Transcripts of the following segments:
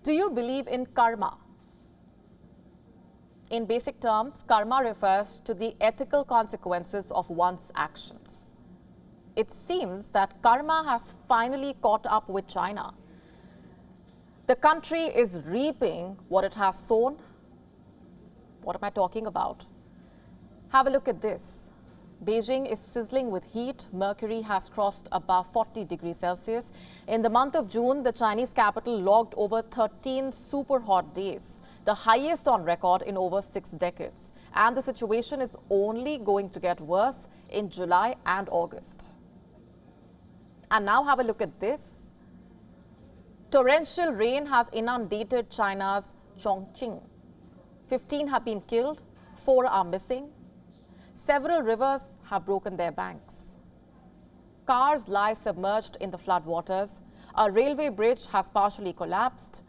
Do you believe in karma? In basic terms, karma refers to the ethical consequences of one's actions. It seems that karma has finally caught up with China. The country is reaping what it has sown. What am I talking about? Have a look at this. Beijing is sizzling with heat. Mercury has crossed above 40 degrees Celsius. In the month of June, the Chinese capital logged over 13 super hot days, the highest on record in over 6 decades. And the situation is only going to get worse in July and August. And now have a look at this. Torrential rain has inundated China's Chongqing. 15 have been killed, 4 are missing. Several rivers have broken their banks. Cars lie submerged in the floodwaters. A railway bridge has partially collapsed.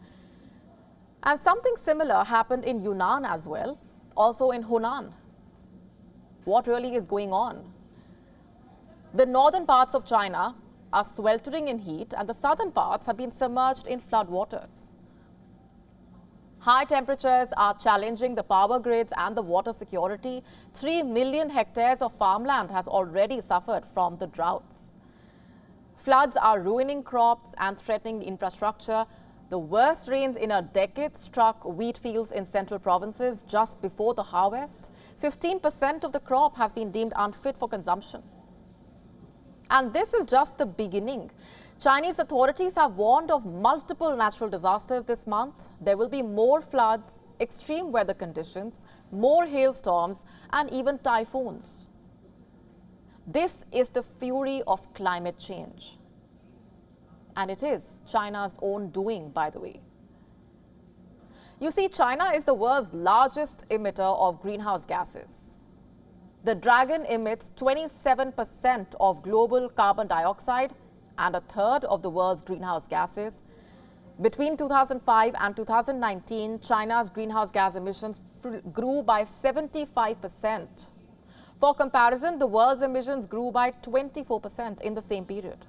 And something similar happened in Yunnan as well, also in Hunan. What really is going on? The northern parts of China are sweltering in heat, and the southern parts have been submerged in floodwaters. High temperatures are challenging the power grids and the water security. 3 million hectares of farmland has already suffered from the droughts. Floods are ruining crops and threatening infrastructure. The worst rains in a decade struck wheat fields in central provinces just before the harvest. 15% of the crop has been deemed unfit for consumption. And this is just the beginning. Chinese authorities have warned of multiple natural disasters this month. There will be more floods, extreme weather conditions, more hailstorms, and even typhoons. This is the fury of climate change. And it is China's own doing, by the way. You see, China is the world's largest emitter of greenhouse gases. The dragon emits 27% of global carbon dioxide and a third of the world's greenhouse gases. Between 2005 and 2019, China's greenhouse gas emissions grew by 75%. For comparison, the world's emissions grew by 24% in the same period.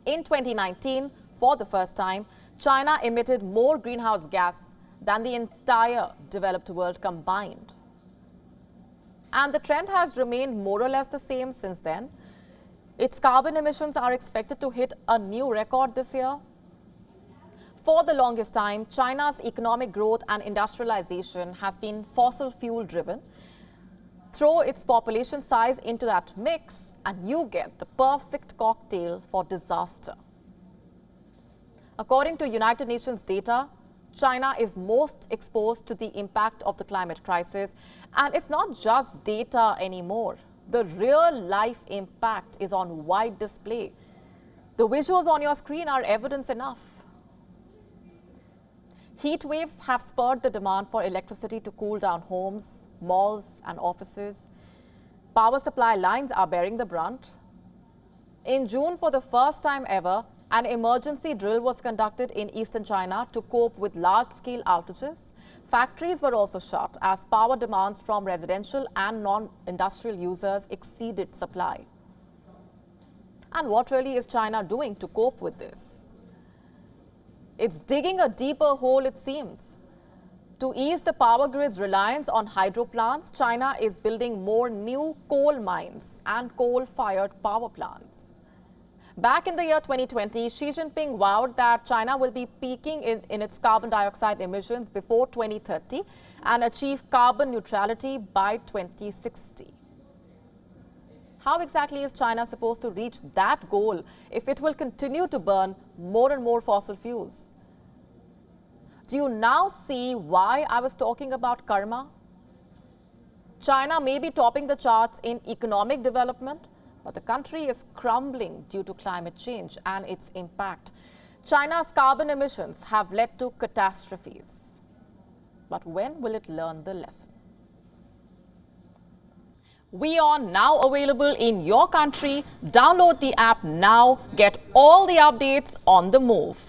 In 2019, for the first time, China emitted more greenhouse gas than the entire developed world combined. And the trend has remained more or less the same since then. Its carbon emissions are expected to hit a new record this year. For the longest time, China's economic growth and industrialization has been fossil fuel driven. Throw its population size into that mix and you get the perfect cocktail for disaster. According to United Nations data, China is most exposed to the impact of the climate crisis. And it's not just data anymore. The real-life impact is on wide display. The visuals on your screen are evidence enough. Heat waves have spurred the demand for electricity to cool down homes, malls, and offices. Power supply lines are bearing the brunt. In June, for the first time ever, an emergency drill was conducted in eastern China to cope with large-scale outages. Factories were also shut as power demands from residential and non-industrial users exceeded supply. And what really is China doing to cope with this? It's digging a deeper hole, it seems. To ease the power grid's reliance on hydro plants, China is building more new coal mines and coal-fired power plants. Back in the year 2020, Xi Jinping vowed that China will be peaking in its carbon dioxide emissions before 2030 and achieve carbon neutrality by 2060. How exactly is China supposed to reach that goal if it will continue to burn more and more fossil fuels? Do you now see why I was talking about karma? China may be topping the charts in economic development, but the country is crumbling due to climate change and its impact. China's carbon emissions have led to catastrophes. But when will it learn the lesson? WION now available in your country. Download the app now. Get all the updates on the move.